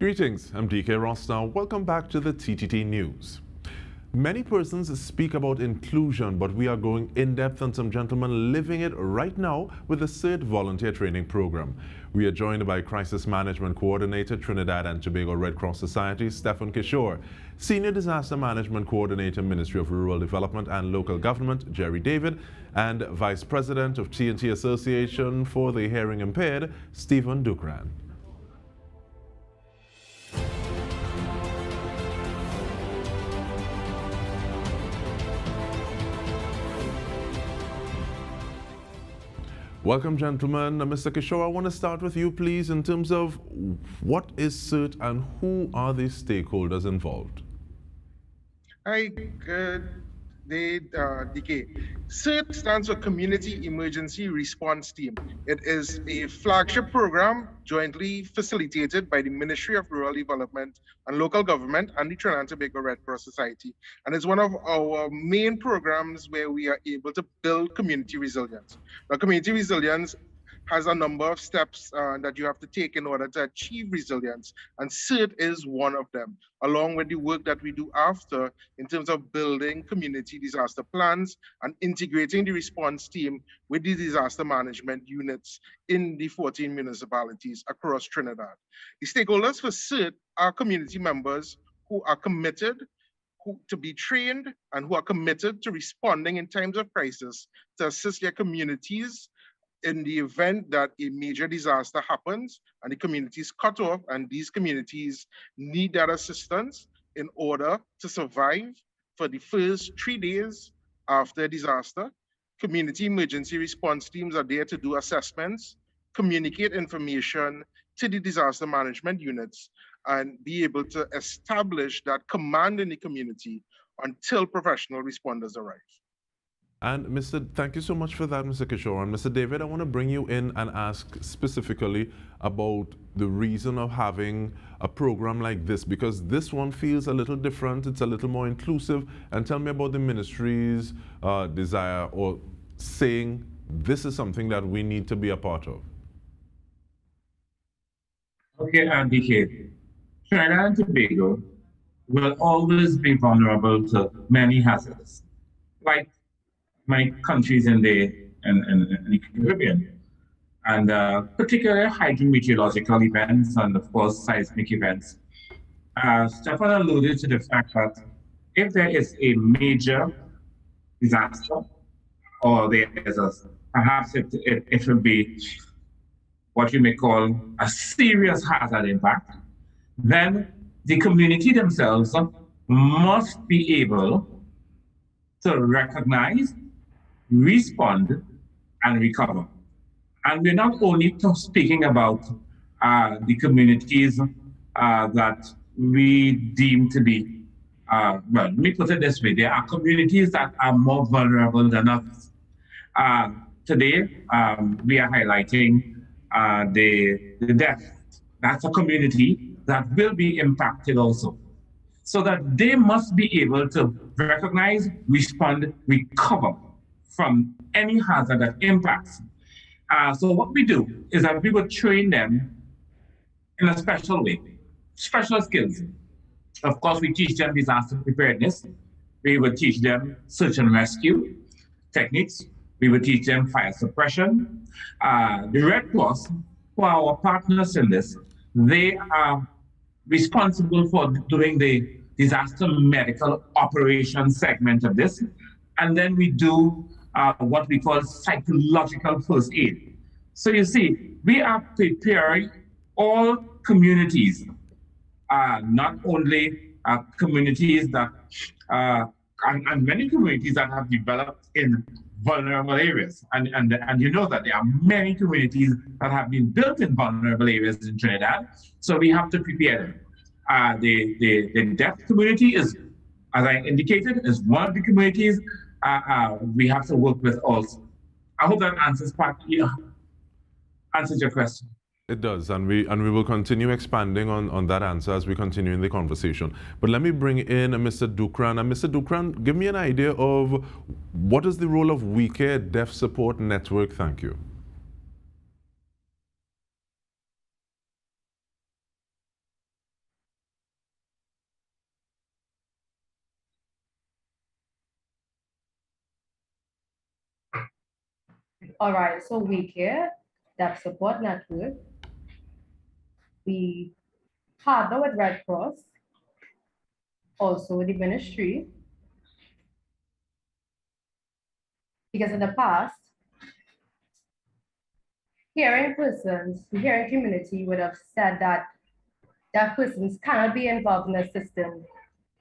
Greetings, I'm Dike Rostant. Welcome back to the TTT News. Many persons speak about inclusion, but we are going in-depth and some gentlemen living it right now with the CERT Volunteer Training Programme. We are joined by Crisis Management Coordinator, Trinidad and Tobago Red Cross Society, Stephan Kishore, Senior Disaster Management Coordinator, Ministry of Rural Development and Local Government, Jerry David, and Vice President of T&T Association for the Hearing Impaired, Stephan Dookhran. Welcome, gentlemen. Mr. Kishore, I want to start with you, please, in terms of what is CERT and who are the stakeholders involved? Hi, good day, Dike. CERT stands for Community Emergency Response Team. It is a flagship program jointly facilitated by the Ministry of Rural Development and Local Government and the Trinidad and Tobago Red Cross Society. And it's one of our main programs where we are able to build community resilience. Now, community resilience has a number of steps that you have to take in order to achieve resilience. And CERT is one of them, along with the work that we do after in terms of building community disaster plans and integrating the response team with the disaster management units in the 14 municipalities across Trinidad. The stakeholders for CERT are community members who are committed to be trained and who are committed to responding in times of crisis to assist their communities in the event that a major disaster happens and the community is cut off, and these communities need that assistance in order to survive for the first 3 days after a disaster. Community emergency response teams are there to do assessments, communicate information to the disaster management units, and be able to establish that command in the community until professional responders arrive. And thank you so much for that, Mr. Kishore. And Mr. David, I want to bring you in and ask specifically about the reason of having a program like this, because this one feels a little different, it's a little more inclusive. And tell me about the ministry's desire or saying this is something that we need to be a part of. Okay, Dike, Trinidad and Tobago will always be vulnerable to many hazards, like my countries in the Caribbean, and particularly hydrometeorological events and, of course, seismic events. Stephan alluded to the fact that if there is a major disaster, or there is perhaps it will be what you may call a serious hazard impact, then the community themselves must be able to recognize, respond, and recover. And we're not only speaking about the communities that we deem to be, well, let me put it this way, there are communities that are more vulnerable than others. Today, we are highlighting the deaf. That's a community that will be impacted also. So that they must be able to recognize, respond, recover from any hazard that impacts. So what we do is that we will train them in a special way, special skills. Of course, we teach them disaster preparedness. We will teach them search and rescue techniques. We will teach them fire suppression. The Red Cross, who are our partners in this, they are responsible for doing the disaster medical operations segment of this. And then we do what we call psychological first aid. So you see, we are preparing all communities, not only communities that, and many communities that have developed in vulnerable areas. And you know that there are many communities that have been built in vulnerable areas in Trinidad. So we have to prepare them. The deaf community is, as I indicated, is one of the communities we have to work with also. I hope that answers your question. It does, and we will continue expanding on that answer as we continue in the conversation. But let me bring in Mr. Dookhran. And Mr. Dookhran, give me an idea of what is the role of We Care Deaf Support Network? Thank you. All right, so we care Deaf Support Network. We partner with Red Cross, also with the ministry, because in the past, hearing persons, the hearing community would have said that deaf persons cannot be involved in the system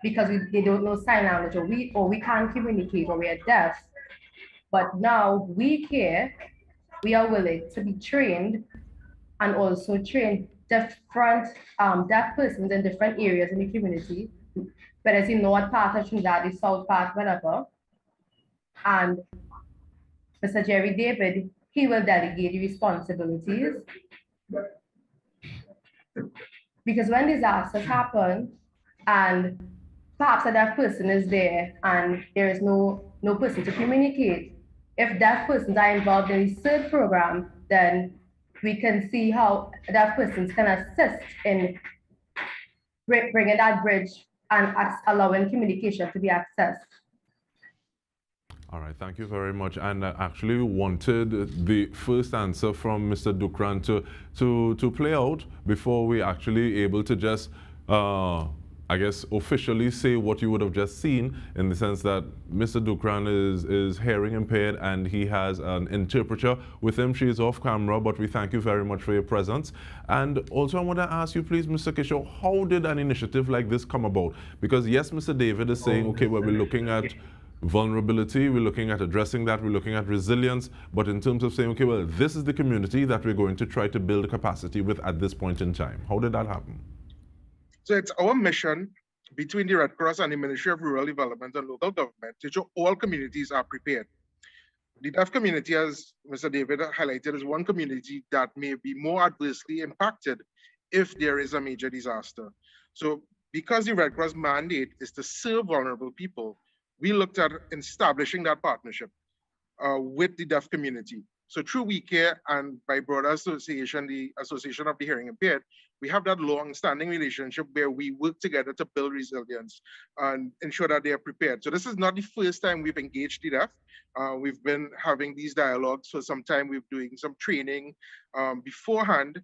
because they don't know sign language, or we can't communicate, or we are deaf. But now we care, we are willing to be trained and also train different deaf persons in different areas in the community, whether it's in north part of Trinidad, the south part, whatever. And Mr. Jerry David, he will delegate the responsibilities. Because when disasters happen and perhaps a deaf person is there and there is no person to communicate, if deaf persons are involved in the CERT program, then we can see how deaf persons can assist in bringing that bridge and allowing communication to be accessed. All right, thank you very much. And actually we wanted the first answer from Mr. Dookhran to play out before we actually able to just, I guess, officially say what you would have just seen, in the sense that Mr. Dookhran is hearing impaired and he has an interpreter with him. She is off camera, but we thank you very much for your presence. And also I want to ask you, please, Mr. Kishore, how did an initiative like this come about? Because yes, Mr. David is saying, okay, well, we're looking at vulnerability, we're looking at addressing that, we're looking at resilience, but in terms of saying, okay, well, this is the community that we're going to try to build capacity with at this point in time. How did that happen? So it's our mission between the Red Cross and the Ministry of Rural Development and Local Government to ensure all communities are prepared. The deaf community, as Mr. David highlighted, is one community that may be more adversely impacted if there is a major disaster. So because the Red Cross mandate is to serve vulnerable people, we looked at establishing that partnership with the deaf community. So through We Care and by broader association, the Association of the Hearing Impaired, we have that long-standing relationship where we work together to build resilience and ensure that they are prepared. So this is not the first time we've engaged the deaf. We've been having these dialogues for some time. We're doing some training beforehand.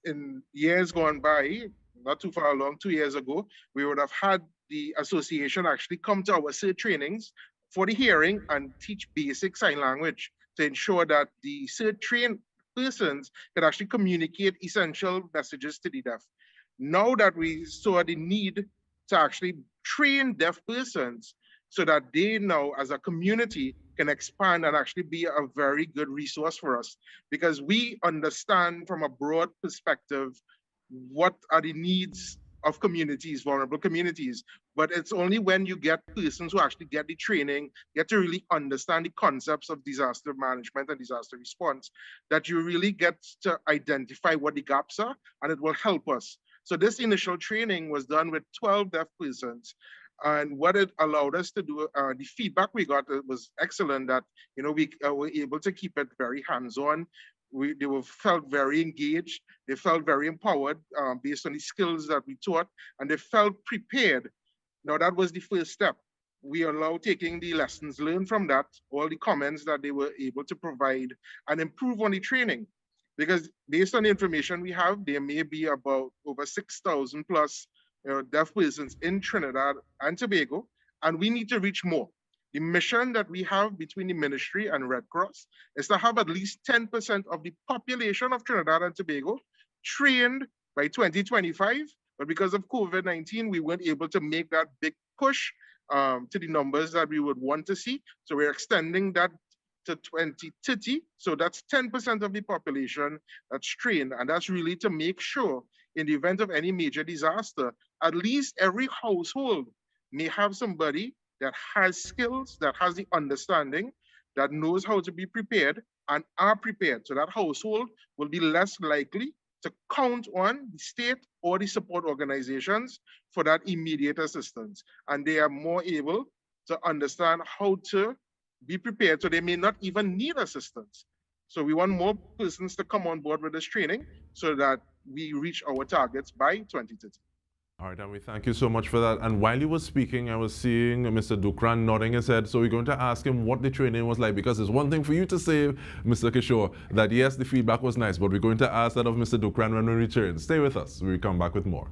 In years gone by, not too far along, 2 years ago, we would have had the association actually come to our CERT trainings for the hearing and teach basic sign language to ensure that the CERT trained persons could actually communicate essential messages to the deaf. Now that we saw the need to actually train deaf persons so that they now as a community can expand and actually be a very good resource for us, because we understand from a broad perspective what are the needs of communities, vulnerable communities. But it's only when you get persons who actually get the training, get to really understand the concepts of disaster management and disaster response, that you really get to identify what the gaps are, and it will help us. So this initial training was done with 12 deaf persons. And what it allowed us to do, the feedback we got was excellent, that we were able to keep it very hands-on. They felt very engaged. They felt very empowered based on the skills that we taught, and they felt prepared. Now that was the first step. We are now taking the lessons learned from that, all the comments that they were able to provide, and improve on the training. Because based on the information we have, there may be about over 6,000 plus deaf persons in Trinidad and Tobago, and we need to reach more. The mission that we have between the ministry and Red Cross is to have at least 10% of the population of Trinidad and Tobago trained by 2025. But because of COVID-19, we weren't able to make that big push to the numbers that we would want to see. So we're extending that to 2030. So that's 10% of the population that's trained. And that's really to make sure in the event of any major disaster, at least every household may have somebody that has skills, that has the understanding, that knows how to be prepared and are prepared. So that household will be less likely to count on the state or the support organizations for that immediate assistance. And they are more able to understand how to be prepared, so they may not even need assistance. So we want more persons to come on board with this training so that we reach our targets by 2030. All right, and we thank you so much for that. And while you were speaking, I was seeing Mr. Dookhran nodding his head. So we're going to ask him what the training was like, because it's one thing for you to say, Mr. Kishore, that yes, the feedback was nice, but we're going to ask that of Mr. Dookhran when we return. Stay with us. We'll come back with more.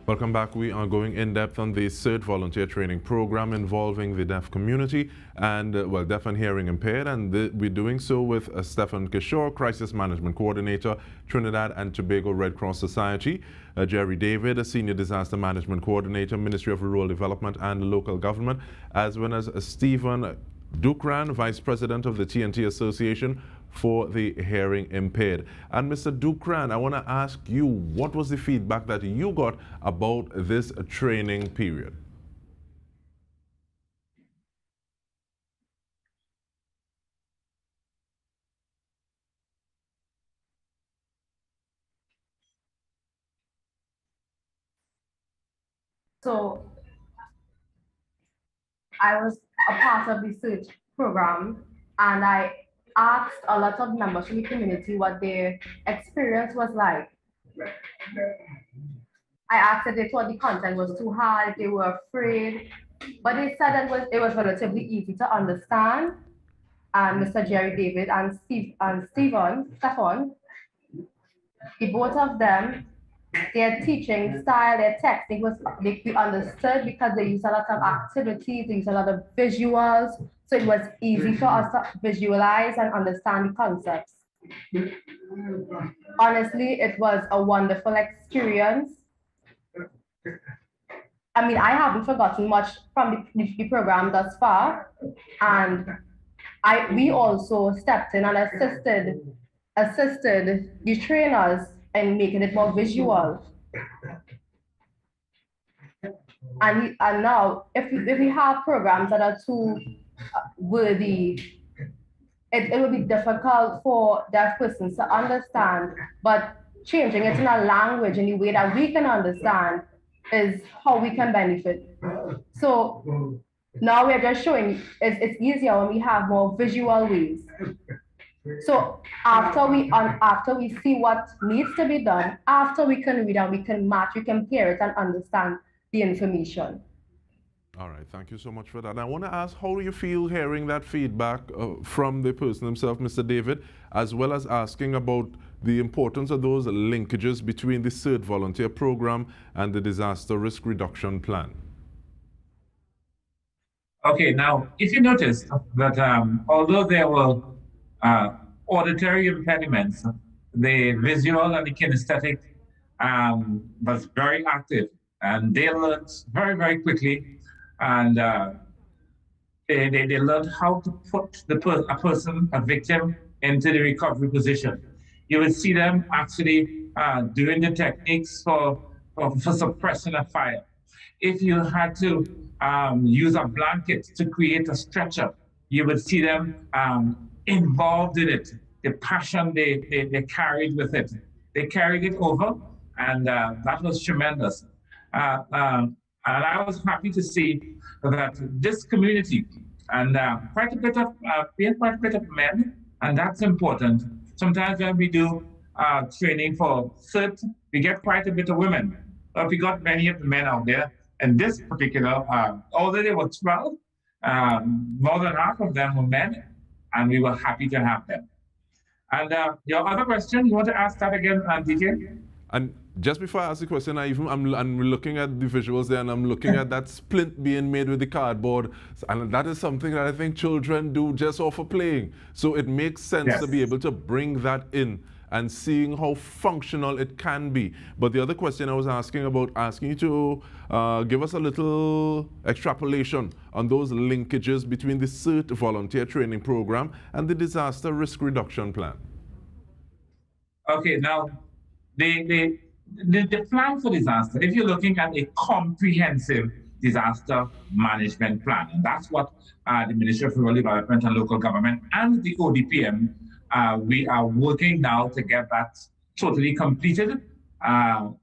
Welcome back. We are going in depth on the CERT Volunteer Training Programme involving the deaf community and, well, deaf and hearing impaired. And we're doing so with Stephan Kishore, Crisis Management Coordinator, Trinidad and Tobago Red Cross Society, Jerry David, a Senior Disaster Management Coordinator, Ministry of Rural Development and Local Government, as well as Stephan Dookhran, Vice President of the T&T Association for the hearing impaired. And Mr. Dookhran, I want to ask you, what was the feedback that you got about this training period? So I was a part of the CERT program, and I asked a lot of members from the community what their experience was like. I asked if they thought the content was too hard, if they were afraid, but they said that it was relatively easy to understand. And Mr. Jerry David and Stephan, the both of them, their teaching style, their technique was we understood because they used a lot of activities, they used a lot of visuals, so it was easy for us to visualize and understand the concepts. Honestly, it was a wonderful experience. I mean, I haven't forgotten much from the program thus far, and we also stepped in and assisted the trainers in making it more visual. And now, if we have programs that are too wordy, it will be difficult for deaf persons to understand, but changing it in a language in a way that we can understand is how we can benefit. So now we're just showing it's easier when we have more visual ways. So after we see what needs to be done, after we can read and we can match, we can pair it and understand the information. All right, thank you so much for that. I want to ask, how do you feel hearing that feedback from the person himself, Mr. David, as well as asking about the importance of those linkages between the CERT Volunteer Programme and the Disaster Risk Reduction Plan? Okay, now, if you notice that although there were auditory impediments, the visual and the kinesthetic was very active, and they learned very, very quickly, and they learned how to put a victim into the recovery position. You would see them actually doing the techniques for suppressing a fire. If you had to use a blanket to create a stretcher, you would see them involved in it. The passion they carried with it. They carried it over, and that was tremendous. And I was happy to see that this community, and quite a bit of men, and that's important. Sometimes when we do training for CERT, we get quite a bit of women, but we got many of the men out there. And this particular, although there were 12, more than half of them were men, and we were happy to have them. And your other question, you want to ask that again, Dike? And just before I ask the question, I'm looking at the visuals there, and I'm looking at that splint being made with the cardboard. And that is something that I think children do just off of playing. So it makes sense to be able to bring that in and seeing how functional it can be. But the other question I was asking you to give us a little extrapolation on those linkages between the CERT Volunteer Training Programme and the Disaster Risk Reduction Plan. Okay, now the plan for disaster, if you're looking at a comprehensive disaster management plan, and that's what the Ministry of Rural Development and Local Government and the ODPM, we are working now to get that totally completed. And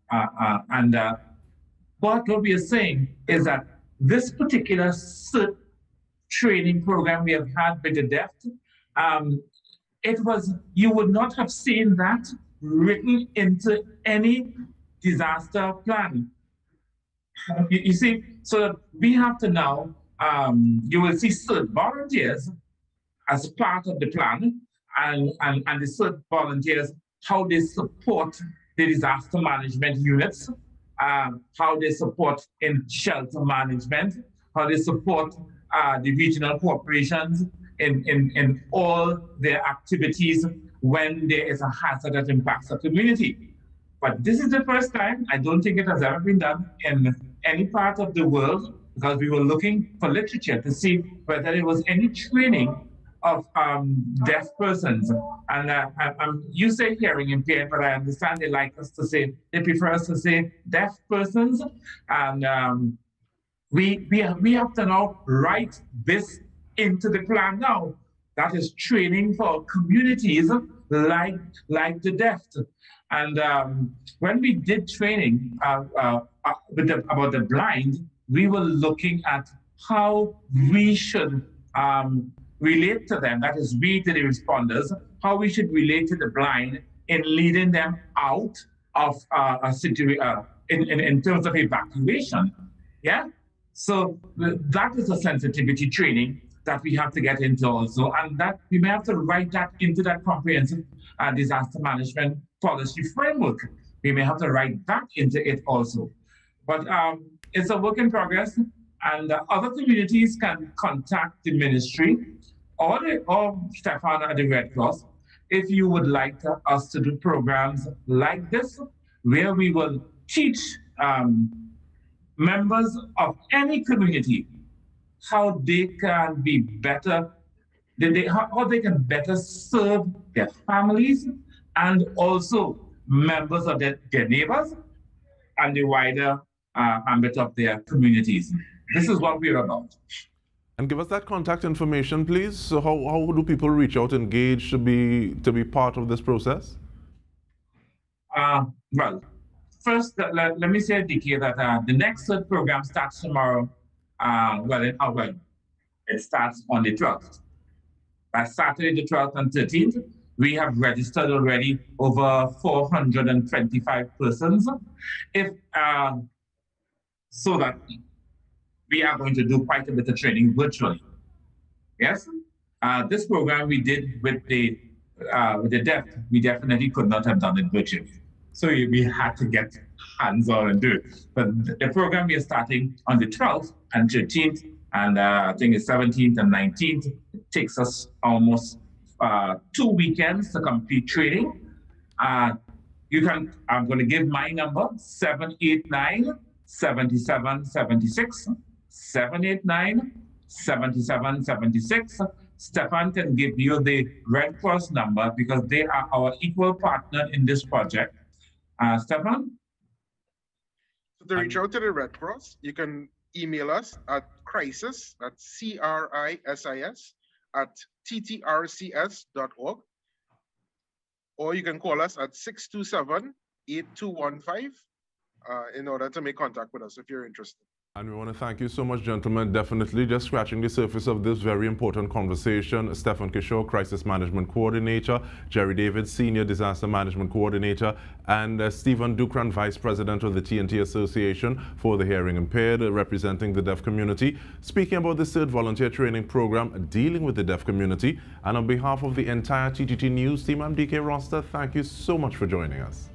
what we are saying is that this particular CERT training program we have had with the deaf, you would not have seen that written into any disaster plan. You see, so we have to now, you will see CERT volunteers as part of the plan, and the CERT volunteers, how they support the disaster management units, how they support in shelter management, how they support the regional corporations in all their activities when there is a hazard that impacts the community. But this is the first time, I don't think it has ever been done in any part of the world, because we were looking for literature to see whether there was any training of deaf persons. And you say hearing impaired, but I understand they like us to say, they prefer us to say deaf persons. And we have to now write this into the plan now. That is training for communities like the deaf. And when we did training about the blind, we were looking at how we should relate to them, that is, we to the responders, how we should relate to the blind in leading them out of a situation in terms of evacuation. Yeah? So that is a sensitivity training that we have to get into also, and that we may have to write that into that comprehensive disaster management policy framework. We may have to write that into it also. But it's a work in progress, and other communities can contact the ministry or Stephan at the Red Cross if you would like us to do programs like this, where we will teach members of any community how they can be better, how they can better serve their families and also members of their neighbors and the wider ambit of their communities. This is what we're about. And give us that contact information, please. So how do people reach out, engage to be part of this process? Well, first, let me say, Dike, that the next CERT program starts tomorrow. It starts on the 12th. By Saturday, the 12th and 13th, we have registered already over 425 persons. So that we are going to do quite a bit of training virtually. Yes, this program we did with the deaf, we definitely could not have done it virtually. So we had to get hands-on and do it. But the program we are starting on the 12th and 13th, and I think it's 17th and 19th. It takes us almost 2 weekends to complete training. I'm going to give my number, 789-7776. 789-7776. Stephan can give you the Red Cross number because they are our equal partner in this project. Stephan? So to reach out to the Red Cross, you can email us at crisis, that's CRISIS, at ttrcs.org. Or you can call us at 627-8215 in order to make contact with us if you're interested. And we want to thank you so much, gentlemen. Definitely just scratching the surface of this very important conversation. Stephan Kishore, Crisis Management Coordinator, Jerry David, Senior Disaster Management Coordinator, and Stephan Dookhran, Vice President of the T&T Association for the Hearing Impaired, representing the deaf community, speaking about the CERT Volunteer Training Programme dealing with the deaf community. And on behalf of the entire TTT News team, I'm Dike Rostant. Thank you so much for joining us.